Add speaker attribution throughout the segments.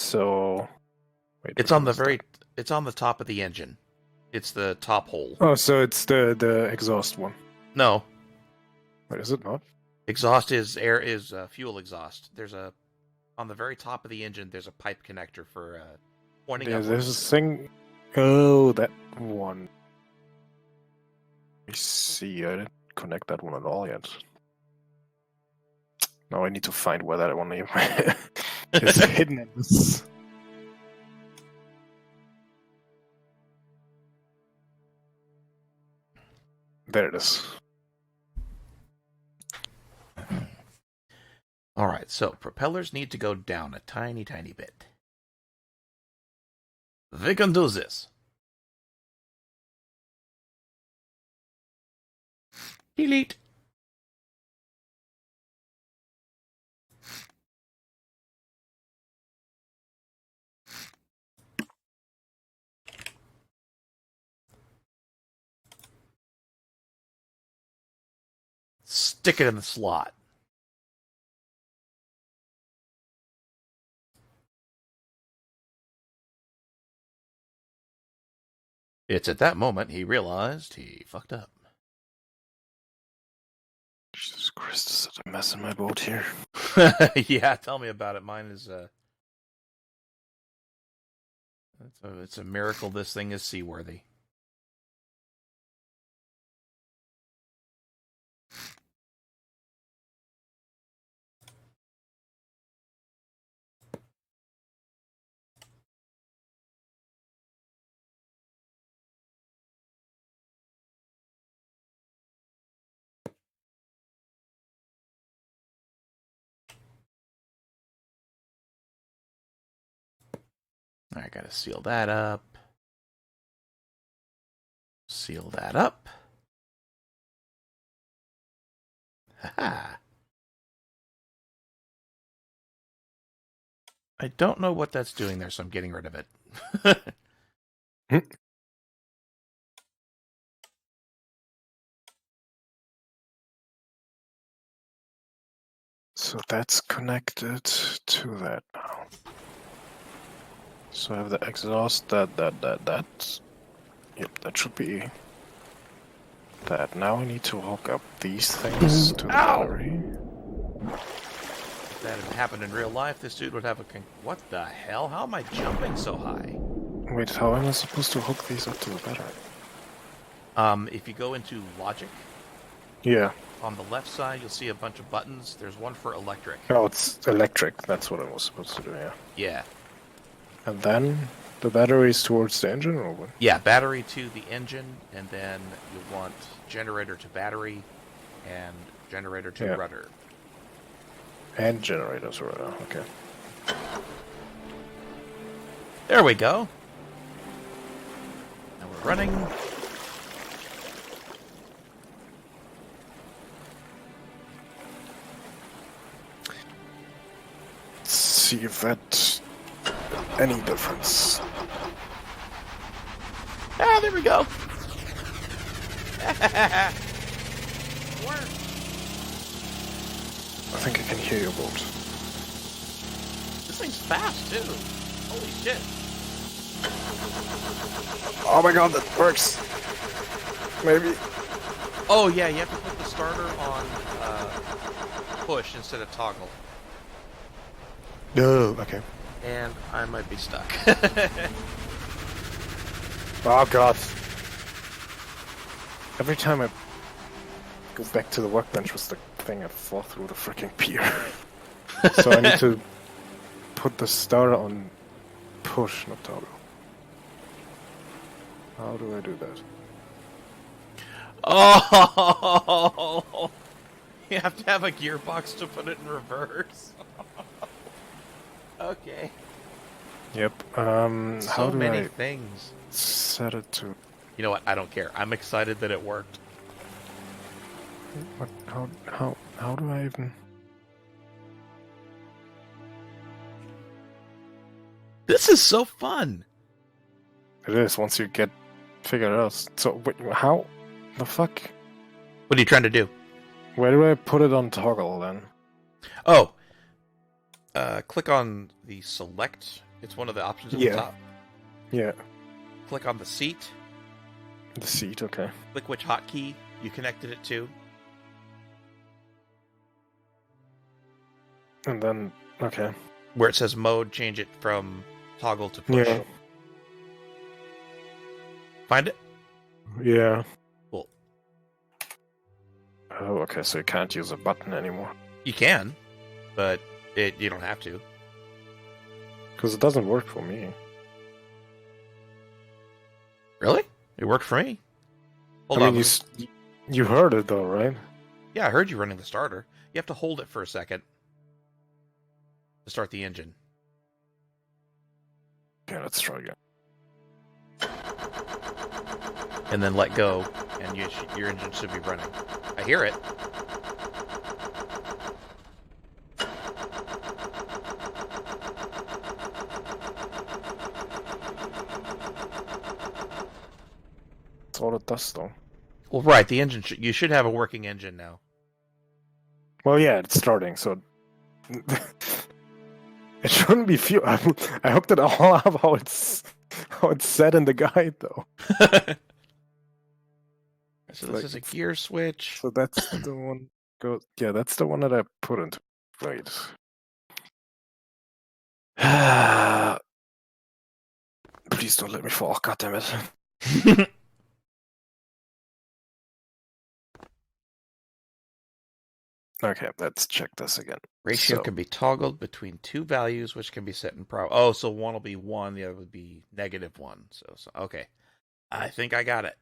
Speaker 1: So, wait.
Speaker 2: It's on the it's on the top of the engine. It's the top hole.
Speaker 1: Oh, so it's the exhaust one.
Speaker 2: No.
Speaker 1: Wait, is it not?
Speaker 2: Exhaust is fuel exhaust. On the very top of the engine, there's a pipe connector for pointing upwards.
Speaker 1: There's a thing. Oh, that one. I see. I didn't connect that one at all yet. Now I need to find where that one is hidden in this. There it is.
Speaker 2: All right, so propellers need to go down a tiny, tiny bit. We can do this. Delete. Stick it in the slot. It's at that moment he realized he fucked up.
Speaker 1: Jesus Christ, there's such a mess in my boat here.
Speaker 2: Yeah, tell me about it. Mine is it's a miracle this thing is seaworthy. I gotta seal that up. Seal that up. Ha! I don't know what that's doing there, so I'm getting rid of it.
Speaker 1: So that's connected to that now. So I have the exhaust, that. Yep, that should be that. Now I need to hook up these things to the battery.
Speaker 2: If that had happened in real life, this dude would have a what the hell? How am I jumping so high?
Speaker 1: Wait, how am I supposed to hook these up to the battery?
Speaker 2: If you go into Logic,
Speaker 1: yeah.
Speaker 2: On the left side, you'll see a bunch of buttons. There's one for electric.
Speaker 1: Oh, it's electric. That's what I was supposed to do, yeah.
Speaker 2: Yeah.
Speaker 1: And then the battery is towards the engine, or what?
Speaker 2: Yeah, battery to the engine, and then you want generator to battery, and generator to rudder.
Speaker 1: And generator to rudder, okay.
Speaker 2: There we go. Now we're running.
Speaker 1: Let's see if that's any difference.
Speaker 2: Ah, there we go.
Speaker 1: I think I can hear your boat.
Speaker 2: This thing's fast, too. Holy shit.
Speaker 1: Oh my god, that works. Maybe.
Speaker 2: Oh, yeah, you have to put the starter on push instead of toggle.
Speaker 1: No, okay.
Speaker 2: And I might be stuck.
Speaker 1: Oh god. Every time I go back to the workbench with the thing, I fall through the freaking pier. So I need to put the starter on push, not toggle. How do I do that?
Speaker 2: Oh! You have to have a gearbox to put it in reverse. Okay.
Speaker 1: Yep.
Speaker 2: So
Speaker 1: how do
Speaker 2: many
Speaker 1: I
Speaker 2: things.
Speaker 1: set it to?
Speaker 2: You know what? I don't care. I'm excited that it worked.
Speaker 1: What? How do I even?
Speaker 2: This is so fun.
Speaker 1: It is once you get figured it out. So wait, how the fuck?
Speaker 2: What are you trying to do?
Speaker 1: Where do I put it on toggle then?
Speaker 2: Oh. Click on the select It's one of the options at
Speaker 1: Yeah.
Speaker 2: the top.
Speaker 1: Yeah.
Speaker 2: Click on the seat.
Speaker 1: The seat, okay.
Speaker 2: Click which hotkey you connected it to.
Speaker 1: And then, okay.
Speaker 2: Where it says mode, change it from toggle to push.
Speaker 1: Yeah.
Speaker 2: Find it?
Speaker 1: Yeah.
Speaker 2: Cool.
Speaker 1: Oh, okay, so you can't use a button anymore.
Speaker 2: You can, but you don't have to.
Speaker 1: Because it doesn't work for me.
Speaker 2: Really? It worked for me. Hold
Speaker 1: I
Speaker 2: on.
Speaker 1: mean, you heard it though, right?
Speaker 2: Yeah, I heard you running the starter. You have to hold it for a second to start the engine.
Speaker 1: Okay, let's try again.
Speaker 2: And then let go, and your engine should be running. I hear it.
Speaker 1: That's all it does, though.
Speaker 2: Well, right, the engine you should have a working engine now.
Speaker 1: Well, yeah, it's starting, so it shouldn't be fuel. I hooked it all up how it's said in the guide, though.
Speaker 2: So this is a gear switch.
Speaker 1: So that's the one. Yeah, that's the one that I put into. Wait. Please don't let me fall. God damn it. Okay, let's check this again.
Speaker 2: Ratio can be toggled between two values, which can be set in pro. Oh, so one will be 1, the other would be -1. So okay. I think I got it.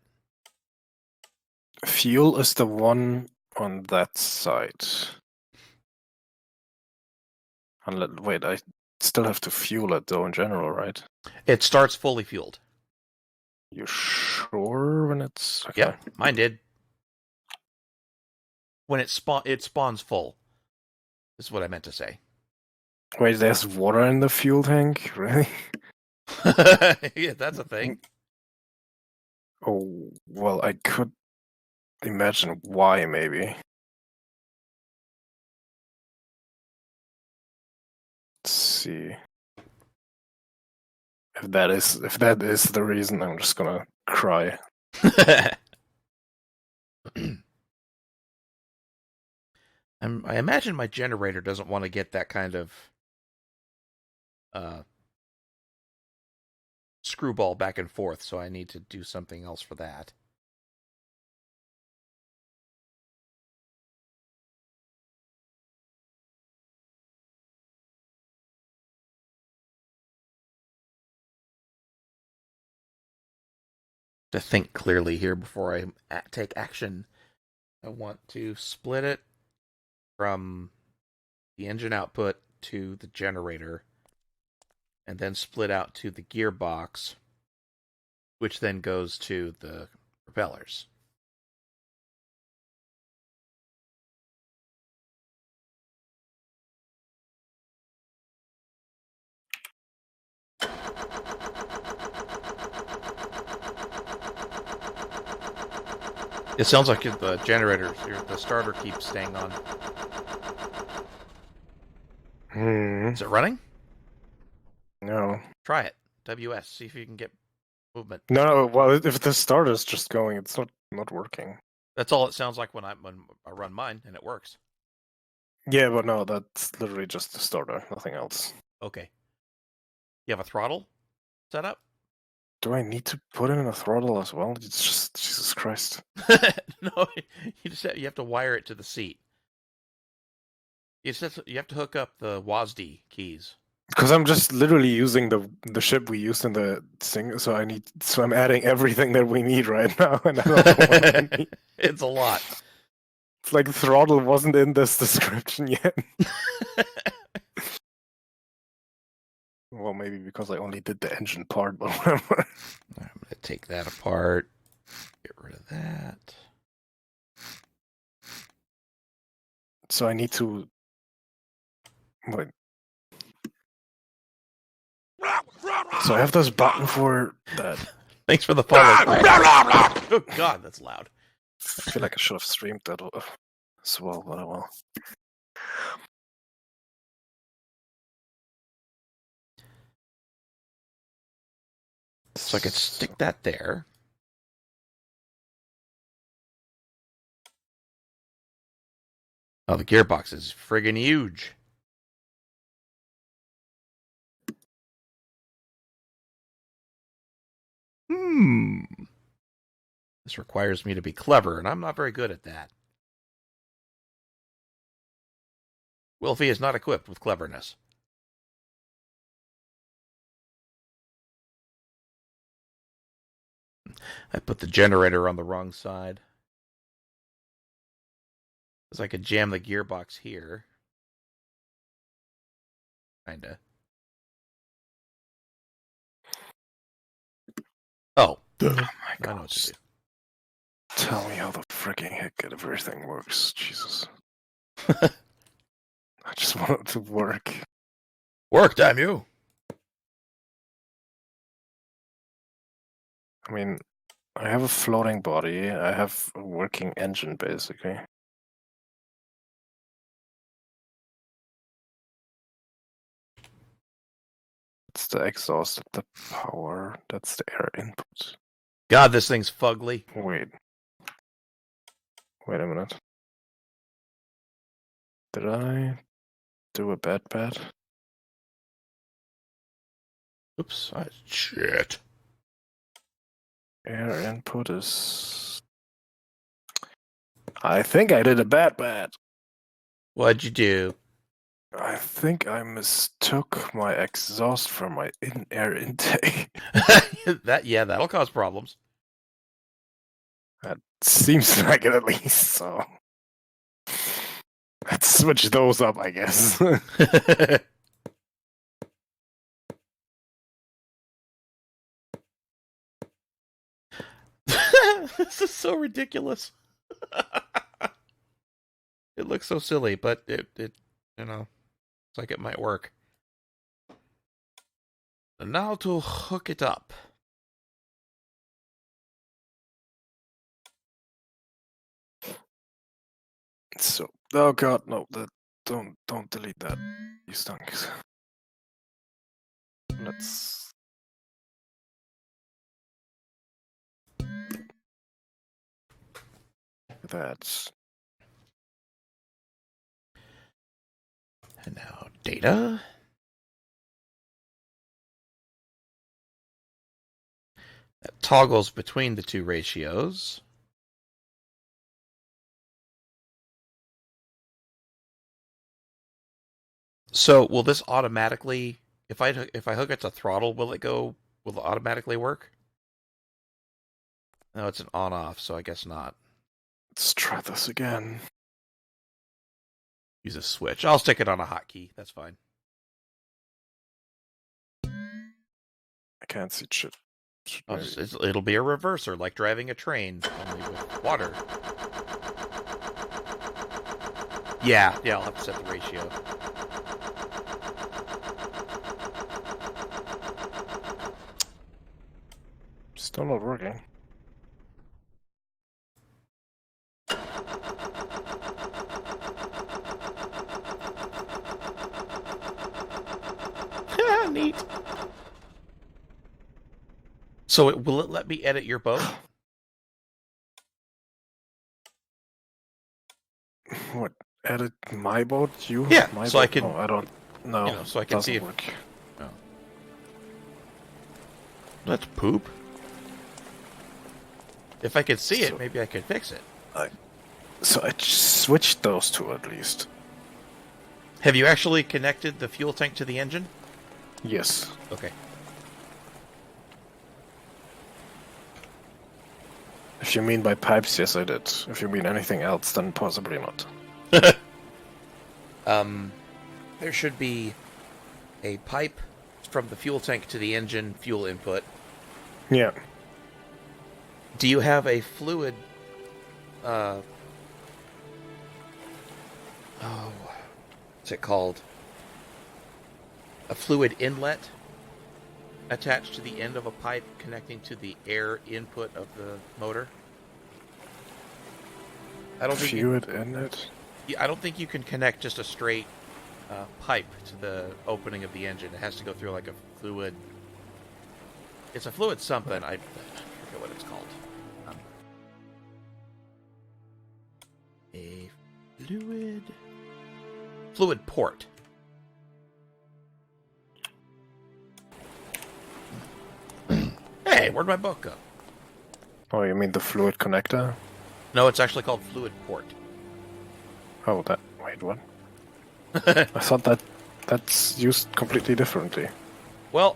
Speaker 1: Fuel is the one on that side. Wait, I still have to fuel it though in general, right?
Speaker 2: It starts fully fueled.
Speaker 1: You sure when it's okay?
Speaker 2: Yep, mine did. When it spawns full. This is what I meant to say.
Speaker 1: Wait, there's water in the fuel tank? Really?
Speaker 2: Yeah, that's a thing.
Speaker 1: Oh, well, I could imagine why, maybe. Let's see. If that is the reason, I'm just gonna cry.
Speaker 2: I imagine my generator doesn't want to get that kind of screwball back and forth, so I need to do something else for that. To think clearly here before I take action. I want to split it from the engine output to the generator, and then split out to the gearbox, which then goes to the propellers. It sounds like the generator, the starter keeps staying on. Is it running?
Speaker 1: No.
Speaker 2: Try it. WS. See if you can get movement.
Speaker 1: No, well, if the starter's just going, it's not working.
Speaker 2: That's all it sounds like when I run mine, and it works.
Speaker 1: Yeah, but no, that's literally just the starter, nothing else.
Speaker 2: Okay. You have a throttle set up?
Speaker 1: Do I need to put in a throttle as well? It's just Jesus Christ.
Speaker 2: No, you have to wire it to the seat. You have to hook up the WASD keys.
Speaker 1: Because I'm just literally using the ship we used in the thing, so I'm adding everything that we need right now, and I don't know what I need.
Speaker 2: It's a lot.
Speaker 1: It's like throttle wasn't in this description yet. Well, maybe because I only did the engine part, but whatever.
Speaker 2: I'm going to take that apart. Get rid of that.
Speaker 1: So I need to... Wait. So I have this button for that.
Speaker 2: Thanks for the follow. Oh God, that's loud.
Speaker 1: I feel like I should have streamed that as well, but I will.
Speaker 2: So I could stick that there. Oh, the gearbox is friggin' huge. This requires me to be clever, and I'm not very good at that. Willfe is not equipped with cleverness. I put the generator on the wrong side. Because I could jam the gearbox here. Kinda. Oh.
Speaker 1: Oh my
Speaker 2: I know
Speaker 1: god.
Speaker 2: what to do.
Speaker 1: Tell me how the freaking heck everything works. Jesus. I just want it to work.
Speaker 2: Work, damn you!
Speaker 1: I mean, I have a floating body. I have a working engine, basically. That's the exhaust, the power. That's the air input.
Speaker 2: God, this thing's fugly.
Speaker 1: Wait. Wait a minute. Did I do a bad?
Speaker 2: Oops. Shit.
Speaker 1: Air input is... I think I did a bad.
Speaker 2: What'd you do?
Speaker 1: I think I mistook my exhaust for my air intake.
Speaker 2: That'll cause problems.
Speaker 1: That seems like it, at least, so... Let's switch those up, I guess.
Speaker 2: This is so ridiculous. It looks so silly, but it looks like it might work. And now to hook it up.
Speaker 1: So, oh god, no, don't delete that. You stunk. Let's... That's...
Speaker 2: And now data. That toggles between the two ratios. So will this automatically, if I hook it to throttle, will it automatically work? No, it's an on-off, so I guess not.
Speaker 1: Let's try this again.
Speaker 2: Use a switch. I'll stick it on a hotkey. That's fine.
Speaker 1: I can't see shit.
Speaker 2: It'll be a reverser, like driving a train, only with water. Yeah, I'll have to set the ratio.
Speaker 1: Still not working.
Speaker 2: Neat. So will it let me edit your boat?
Speaker 1: What? Edit my boat? You?
Speaker 2: Yeah,
Speaker 1: My
Speaker 2: so
Speaker 1: boat?
Speaker 2: I can...
Speaker 1: Oh, I don't know.
Speaker 2: so I can see if...
Speaker 1: Work.
Speaker 2: Oh. That's poop. If I could see it, maybe I could fix it.
Speaker 1: So I switched those two at least.
Speaker 2: Have you actually connected the fuel tank to the engine?
Speaker 1: Yes.
Speaker 2: Okay.
Speaker 1: If you mean by pipes, yes I did. If you mean anything else, then possibly not.
Speaker 2: There should be a pipe from the fuel tank to the engine fuel input.
Speaker 1: Yeah.
Speaker 2: Do you have a fluid... what's it called? A fluid inlet attached to the end of a pipe connecting to the air input of the motor? I don't think
Speaker 1: fluid inlet?
Speaker 2: I don't think you can connect just a straight pipe to the opening of the engine. It has to go through like a fluid... It's a fluid something. I forget what it's called. A fluid port. Hey, where'd my book go?
Speaker 1: Oh, you mean the fluid connector?
Speaker 2: No, it's actually called fluid port.
Speaker 1: Oh, that. Wait, what? I thought that's used completely differently.
Speaker 2: Well,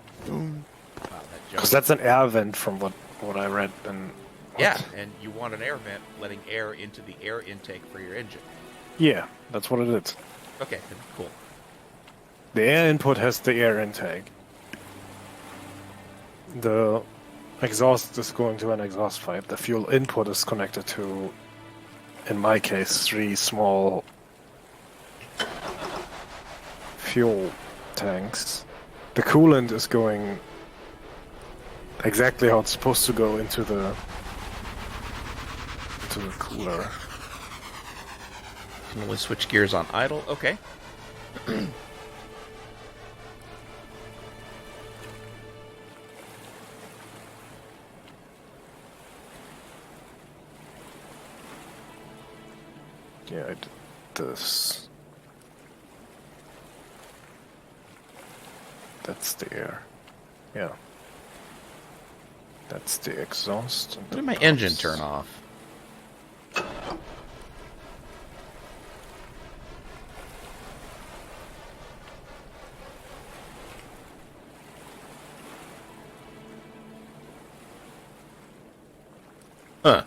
Speaker 1: Because that's an air vent from what I read. And
Speaker 2: yeah, and you want an air vent letting air into the air intake for your engine.
Speaker 1: yeah, that's what it is.
Speaker 2: Okay, cool.
Speaker 1: The air input has the air intake. The exhaust is going to an exhaust pipe. The fuel input is connected to, in my case, 3 small fuel tanks. The coolant is going exactly how it's supposed to go into the cooler.
Speaker 2: Can only switch gears on idle. Okay.
Speaker 1: Yeah, I did this. That's the air. Yeah. That's the exhaust.
Speaker 2: When did my engine turn off? Huh.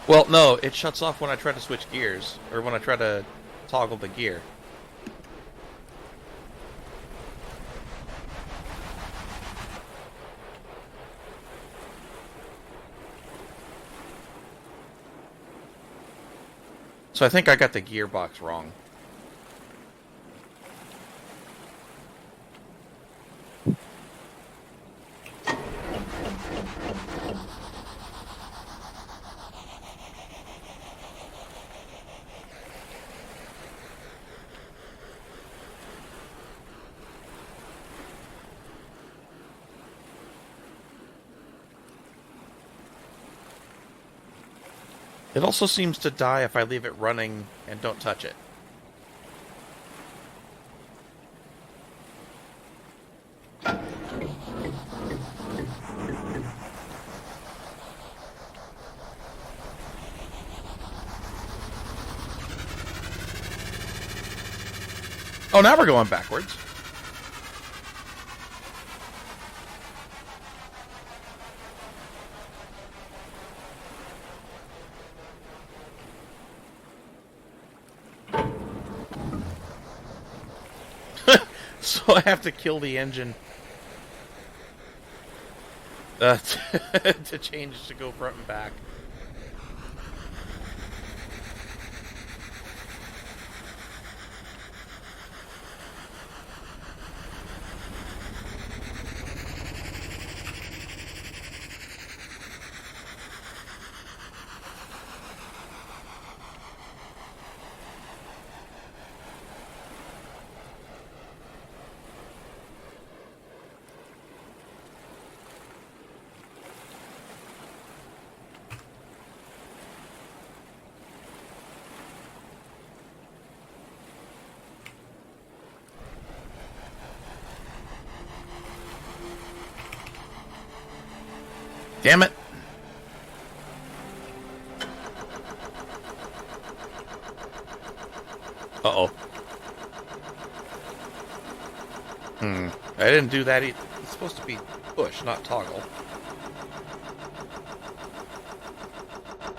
Speaker 2: Well, no, it shuts off when I try to switch gears, or when I try to toggle the gear. So I think I got the gearbox wrong. It also seems to die if I leave it running and don't touch it. Oh, now we're going backwards. So I have to kill the engine to change to go front and back. Damn it. Uh-oh. I didn't do that either. It's supposed to be push, not toggle.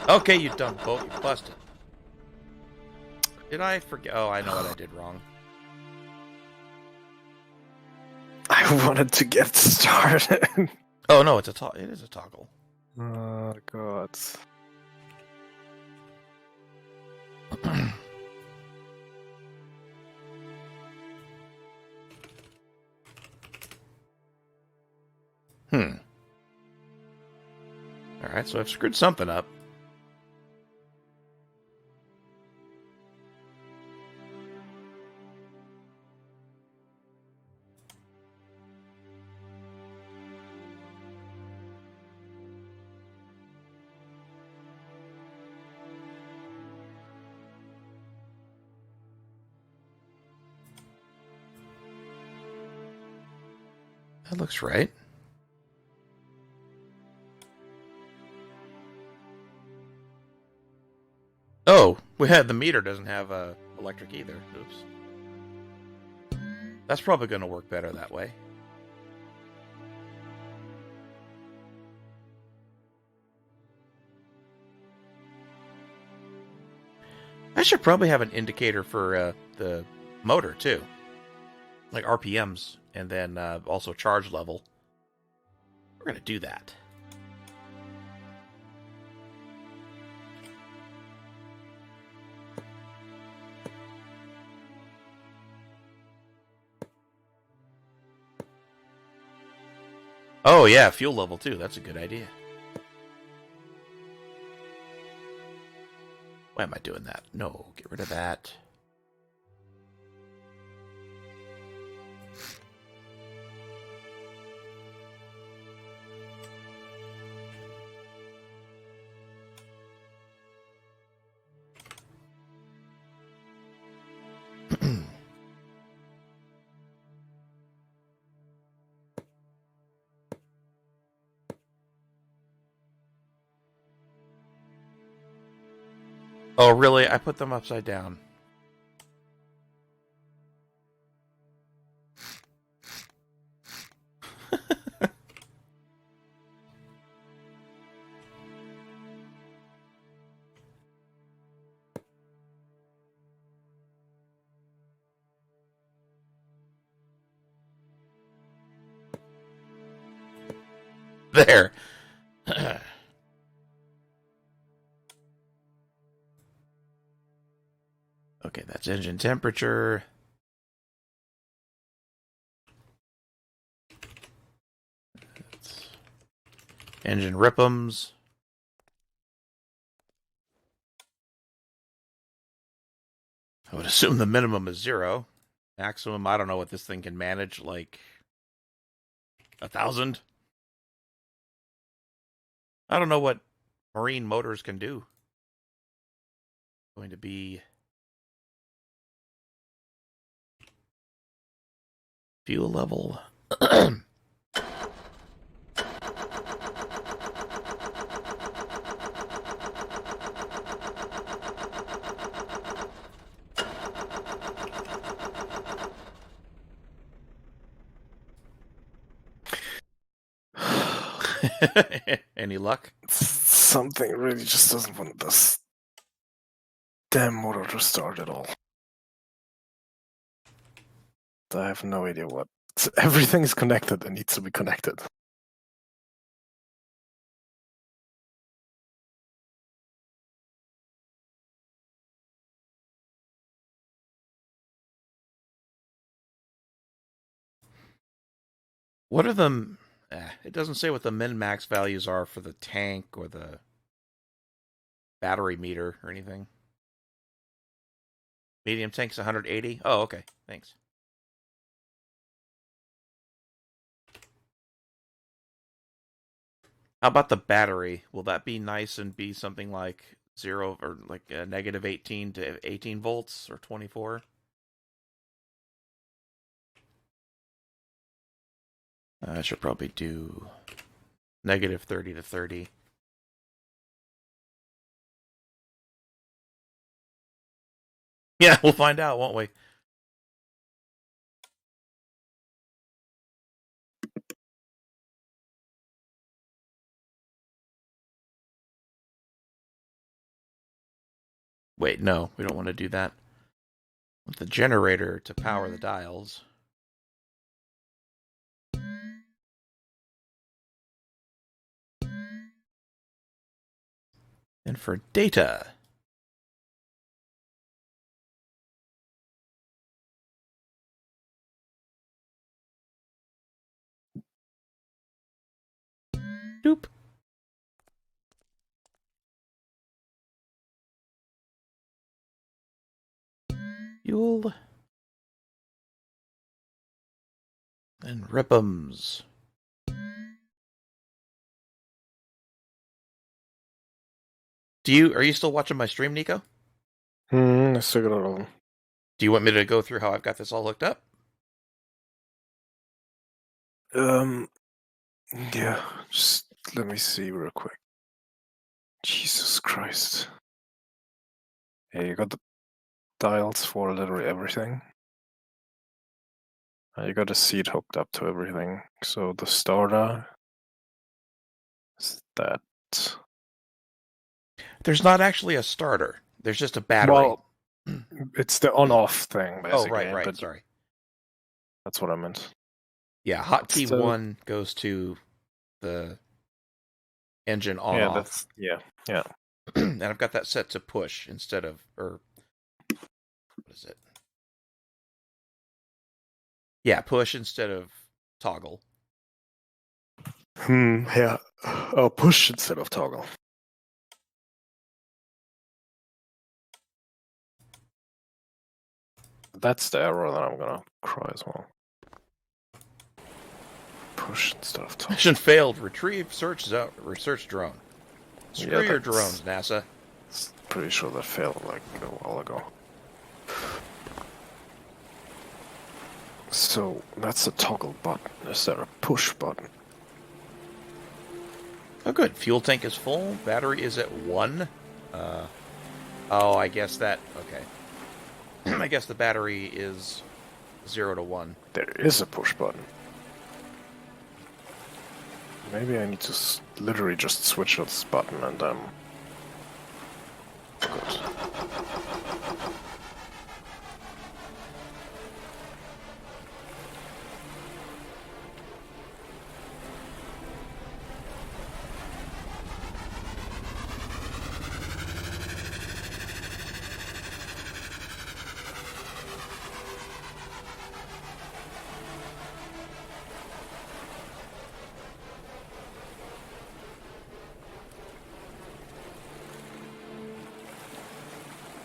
Speaker 2: Okay, you dumb boat. You busted. Did I forget? Oh, I know what I did wrong.
Speaker 1: I wanted to get started.
Speaker 2: Oh, no, it is a toggle.
Speaker 1: Oh, God.
Speaker 2: Alright, so I've screwed something up. That looks right. Oh, the meter doesn't have electric either. Oops. That's probably going to work better that way. I should probably have an indicator for the motor too, like RPMs, and then also charge level. We're going to do that. Oh yeah, fuel level too. That's a good idea. Why am I doing that? No, get rid of that. Oh, really? I put them upside down. There. Okay, that's engine temperature. That's engine ripums. I would assume the minimum is 0. Maximum, I don't know what this thing can manage, like 1,000. I don't know what marine motors can do. Going to be fuel level. Any luck?
Speaker 1: Something really just doesn't want this damn motor to start at all. I have no idea what. Everything is connected and needs to be connected.
Speaker 2: What are the... it doesn't say what the min-max values are for the tank or the battery meter or anything. Medium tank's 180? Oh, okay. Thanks. How about the battery? Will that be nice and be something like 0 or like a negative 18 to 18 volts or 24? I should probably do negative 30 to 30. Yeah, we'll find out, won't we? Wait, no, we don't want to do that. Want the generator to power the dials. And for data, doop. Fuel. And ripums. Are you still watching my stream, Nico?
Speaker 1: I still got all of them.
Speaker 2: Do you want me to go through how I've got this all hooked up?
Speaker 1: Yeah, just let me see real quick. Jesus Christ. Yeah, you got the dials for literally everything. You got a seat hooked up to everything. So the starter is that.
Speaker 2: There's not actually a starter. There's just a battery.
Speaker 1: Well, it's the on-off thing, basically.
Speaker 2: Oh, right,
Speaker 1: but
Speaker 2: sorry.
Speaker 1: That's what I meant.
Speaker 2: Yeah, hotkey
Speaker 1: Still-
Speaker 2: 1 goes to the engine on
Speaker 1: Yeah,
Speaker 2: off.
Speaker 1: yeah.
Speaker 2: And I've got that set to push instead of, or what is it? Yeah, push instead of toggle.
Speaker 1: Yeah. Oh, push instead of toggle. That's the error that I'm gonna cry as well. Push instead of toggle.
Speaker 2: Mission failed. Retrieve research drone. Screw your
Speaker 1: that's-
Speaker 2: drones, NASA.
Speaker 1: Pretty sure that failed like a while ago. So that's a toggle button. Is there a push button?
Speaker 2: Oh, good. Fuel tank is full. Battery is at 1. Oh, I guess that... Okay. I guess the battery is 0 to 1.
Speaker 1: There is a push button. Maybe I need to literally just switch this button and good.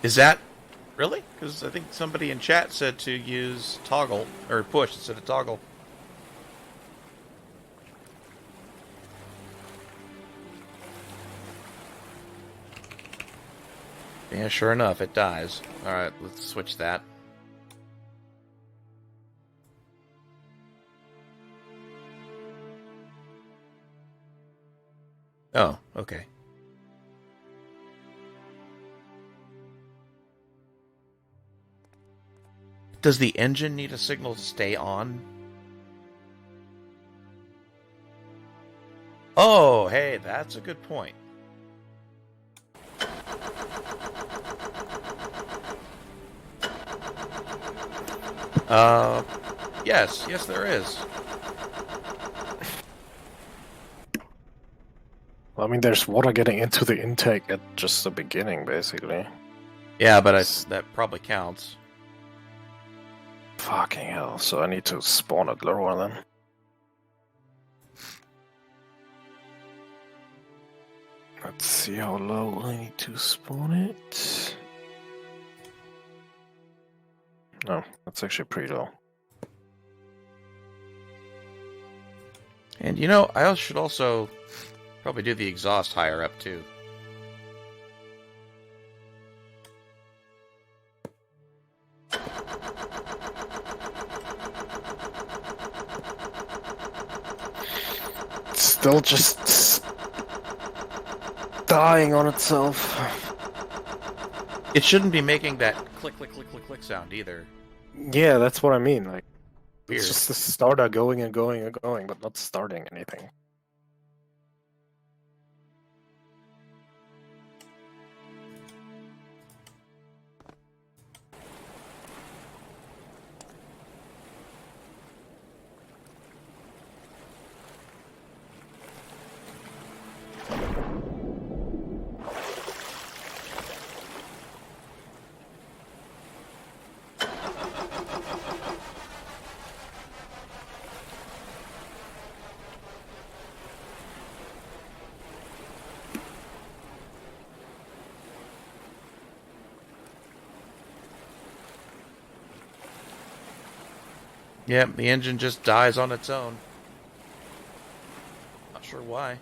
Speaker 2: Is that... Really? Because I think somebody in chat said to use toggle, or push instead of toggle. Yeah, sure enough, it dies. Alright, let's switch that. Oh, okay. Does the engine need a signal to stay on? Oh, hey, that's a good point. Yes, there is.
Speaker 1: I mean, there's water getting into the intake at just the beginning, basically.
Speaker 2: Yeah, but that probably counts.
Speaker 1: Fucking hell, so I need to spawn it lower then. Let's see how low I need to spawn it. No, that's actually pretty low.
Speaker 2: And you know, I should also probably do the exhaust higher up too.
Speaker 1: It's still just dying on itself.
Speaker 2: It shouldn't be making that click, click, click, click, click sound either.
Speaker 1: Yeah, that's what I mean. Like,
Speaker 2: Weird.
Speaker 1: it's just the starter going and going and going, but not starting anything.
Speaker 2: Yeah, the engine just dies on its own. Not sure why.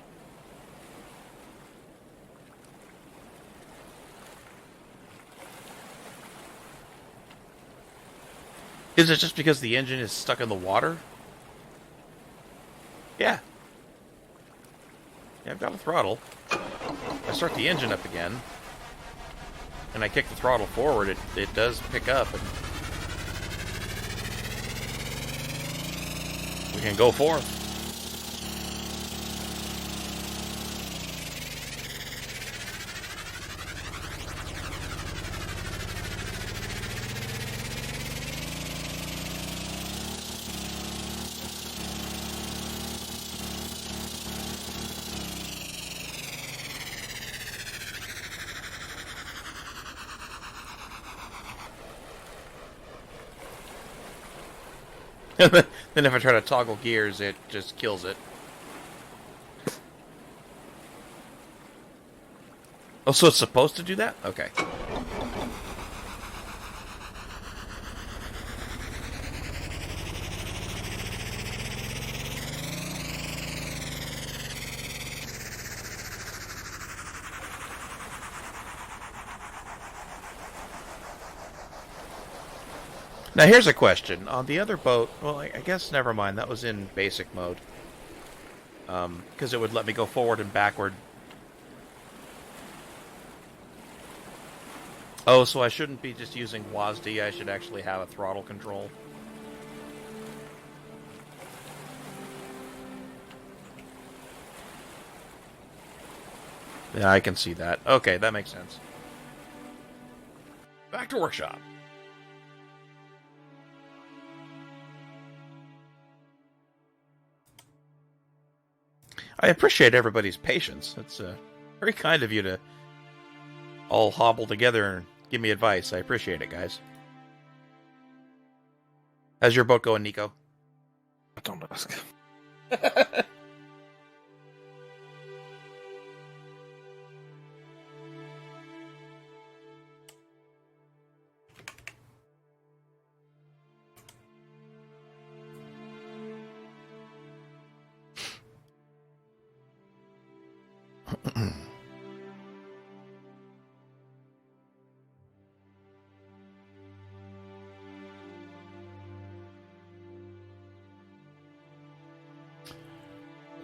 Speaker 2: Is it just because the engine is stuck in the water? Yeah. Yeah, I've got a throttle. I start the engine up again, and I kick the throttle forward. It does pick up, and we can go forth. Then if I try to toggle gears, it just kills it. Oh, so it's supposed to do that? Okay. Now here's a question. On the other boat, well, I guess never mind. That was in basic mode. Because it would let me go forward and backward. Oh, so I shouldn't be just using WASD. I should actually have a throttle control. Yeah, I can see that. Okay, that makes sense. Back to workshop. I appreciate everybody's patience. It's very kind of you to all hobble together and give me advice. I appreciate it, guys. How's your boat going, Nico?
Speaker 1: Don't ask.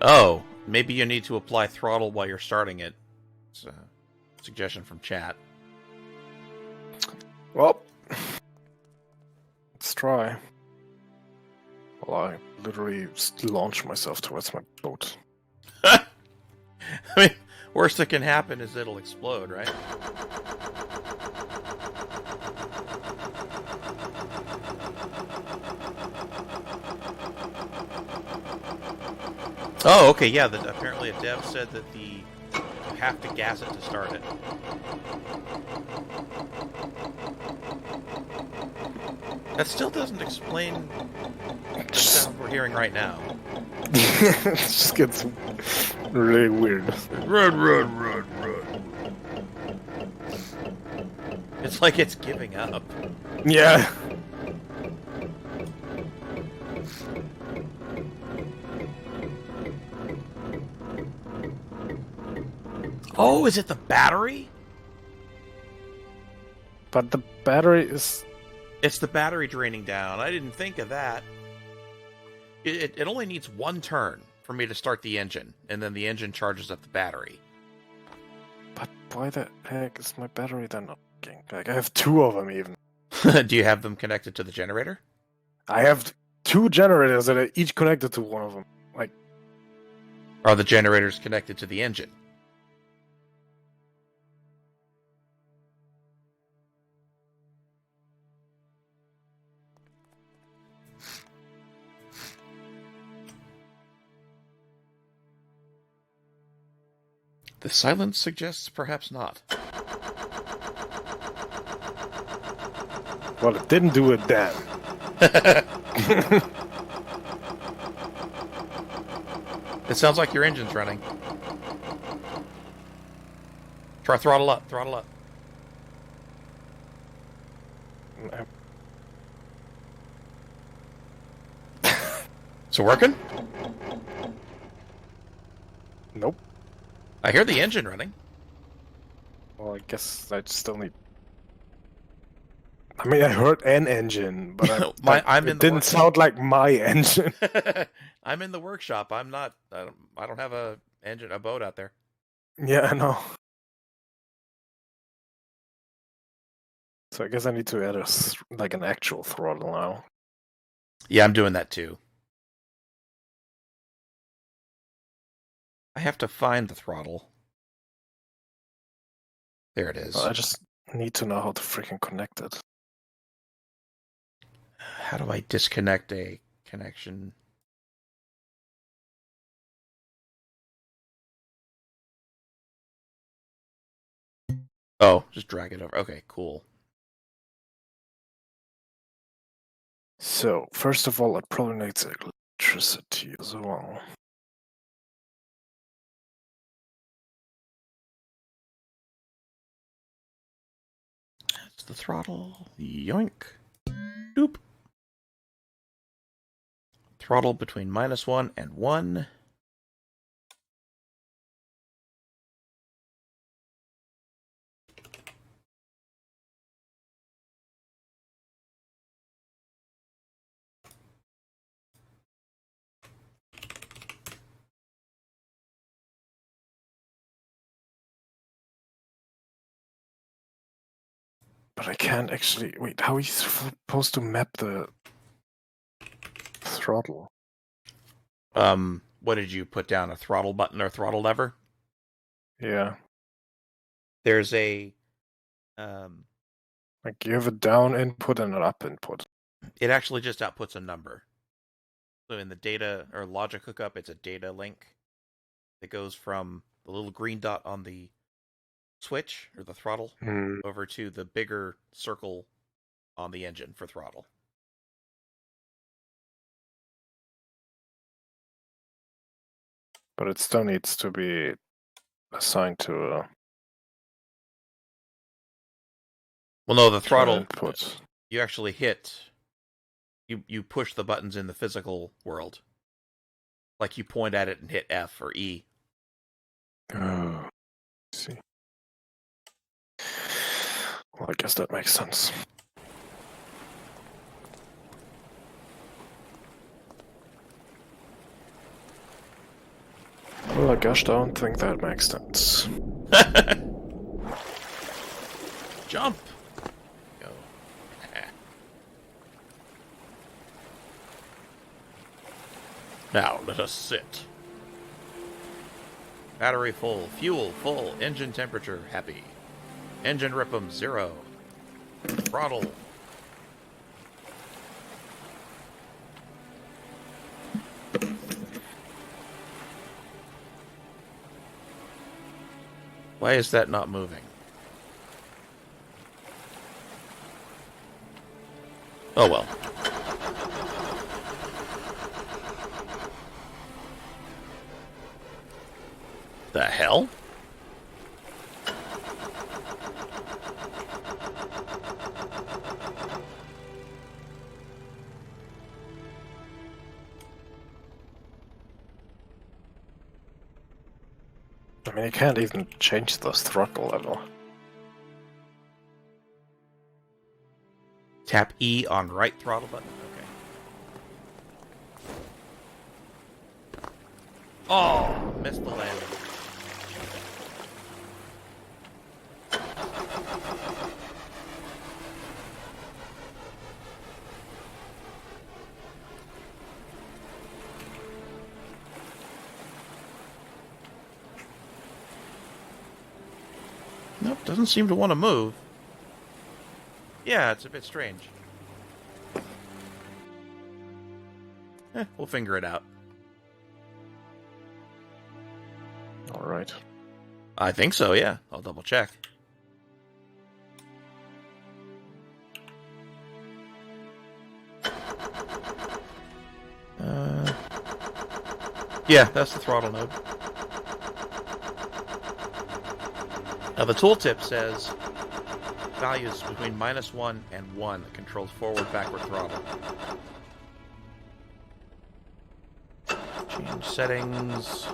Speaker 2: Oh, maybe you need to apply throttle while you're starting it. It's a suggestion from chat.
Speaker 1: Well, let's try. Well, I literally launch myself towards my boat.
Speaker 2: I mean, worst that can happen is it'll explode, right? Oh, okay, yeah. Apparently, a dev said that you have to gas it to start it. That still doesn't explain the sound we're hearing right now.
Speaker 1: It just gets really weird.
Speaker 2: Run. It's like it's giving up.
Speaker 1: Yeah.
Speaker 2: Oh, is it the battery?
Speaker 1: But the battery is...
Speaker 2: It's the battery draining down. I didn't think of that. It only needs one turn for me to start the engine, and then the engine charges up the battery.
Speaker 1: But why the heck is my battery then not working? Like, I have two of them even.
Speaker 2: Do you have them connected to the generator?
Speaker 1: I have two generators that are each connected to one of them. Like,
Speaker 2: Are the generators connected to the engine? The silence suggests perhaps not.
Speaker 1: well, it didn't do it then.
Speaker 2: It sounds like your engine's running. Try throttle up, throttle up. Is it working?
Speaker 1: Nope.
Speaker 2: I hear the engine running.
Speaker 1: Well, I guess I still need... I mean, I heard an engine, but
Speaker 2: I'm in
Speaker 1: it
Speaker 2: the
Speaker 1: didn't sound like my engine.
Speaker 2: I'm in the workshop. I'm not. I don't have a boat out there.
Speaker 1: Yeah, I know. So I guess I need to add like an actual throttle now.
Speaker 2: Yeah, I'm doing that too. I have to find the throttle. There it is.
Speaker 1: I just need to know how to freaking connect it.
Speaker 2: How do I disconnect a connection? Oh, just drag it over. Okay, cool.
Speaker 1: So, first of all, it probably needs electricity as well.
Speaker 2: That's the throttle. Yoink. Doop. Throttle between -1 and 1.
Speaker 1: But I can't actually... Wait, how are you supposed to map the throttle?
Speaker 2: What did you put down? A throttle button or throttle lever?
Speaker 1: Yeah.
Speaker 2: There's a...
Speaker 1: Like, you have a down input and an up input.
Speaker 2: It actually just outputs a number. So in the data or logic hookup, it's a data link that goes from the little green dot on the switch or the throttle over to the bigger circle on the engine for throttle.
Speaker 1: But it still needs to be assigned to a...
Speaker 2: Well, no, the throttle
Speaker 1: input.
Speaker 2: You actually hit. You push the buttons in the physical world. Like you point at it and hit F or E.
Speaker 1: Oh, see. Well, I guess that makes sense. Well, I gosh, don't think that makes sense.
Speaker 2: Jump! Go. Now let us sit. Battery full, fuel full, engine temperature happy. Engine rip'em 0. Throttle. Why is that not moving? Oh well. The hell?
Speaker 1: I mean, you can't even change the throttle level.
Speaker 2: Tap E on right throttle button. Okay. Oh, missed the landing. Nope, doesn't seem to want to move. Yeah, it's a bit strange. We'll figure it out.
Speaker 1: Alright.
Speaker 2: I think so, yeah. I'll double check. Yeah, that's the throttle node. Now the tooltip says values between -1 and 1 that controls forward, backward throttle. Change settings.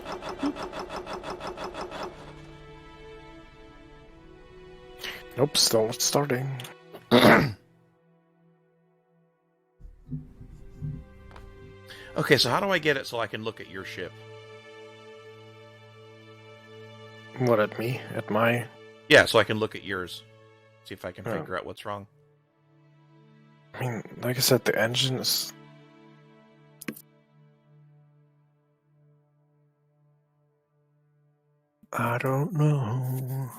Speaker 1: Nope, still not starting.
Speaker 2: Okay, so how do I get it so I can look at your ship?
Speaker 1: What, at me? At my...
Speaker 2: Yeah, so I can look at yours. See if I can
Speaker 1: Oh.
Speaker 2: figure out what's wrong.
Speaker 1: I mean, like I said, the engine is... I don't know.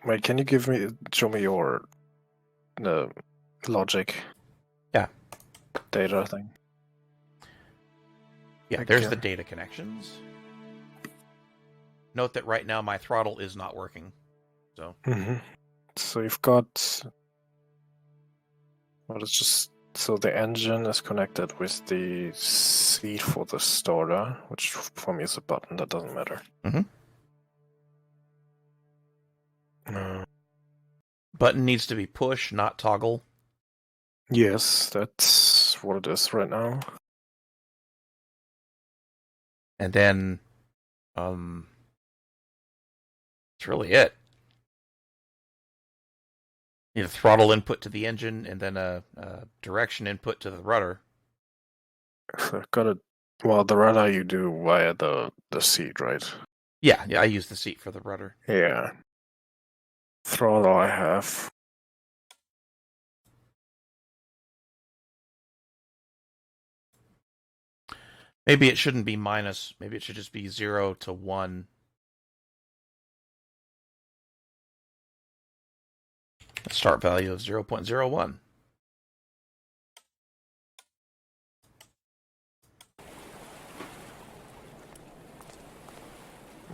Speaker 1: Wait, can you show me your logic?
Speaker 2: Yeah.
Speaker 1: Data thing.
Speaker 2: Yeah, there's the data connections. Note that right now my throttle is not working. So.
Speaker 1: So you've got... Well, it's just... So the engine is connected with the seat for the starter, which for me is a button, that doesn't matter.
Speaker 2: Button needs to be push, not toggle.
Speaker 1: Yes, that's what it is right now.
Speaker 2: And then, that's really it. You need a throttle input to the engine, and then a direction input to the rudder.
Speaker 1: So I've got it. Well, the rudder you do via the seat, right?
Speaker 2: Yeah, I use the seat for the rudder.
Speaker 1: Yeah. Throttle I have.
Speaker 2: Maybe it shouldn't be minus. Maybe it should just be 0 to 1. A start value of 0.01.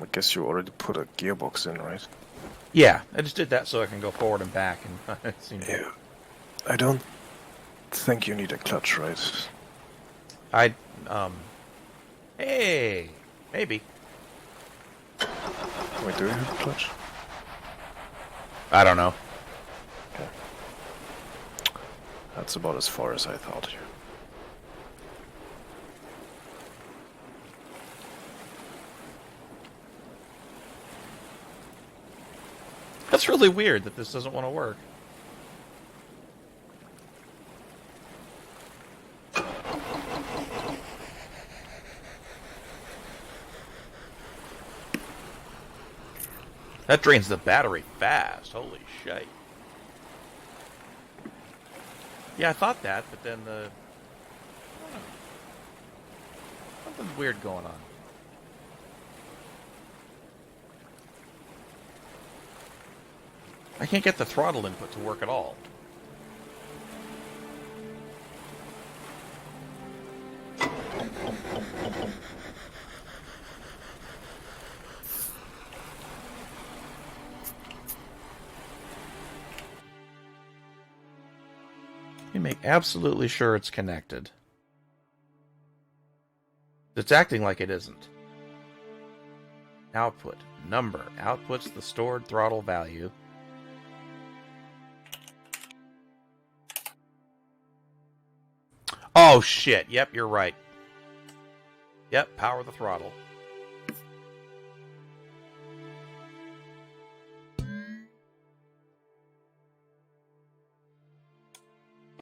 Speaker 1: I guess you already put a gearbox in, right?
Speaker 2: Yeah, I just did that so I can go forward and back. And it seems
Speaker 1: Yeah. I don't think you need a clutch, right?
Speaker 2: Hey, maybe.
Speaker 1: Wait, do you have a clutch?
Speaker 2: I don't know.
Speaker 1: Okay. That's about as far as I thought.
Speaker 2: That's really weird that this doesn't want to work. That drains the battery fast. Holy shit. Yeah, I thought that, but then I don't know. Something's weird going on. I can't get the throttle input to work at all. Let me make absolutely sure it's connected. It's acting like it isn't. Output. Number. Outputs the stored throttle value. Oh, shit. Yep, you're right. Yep, power the throttle.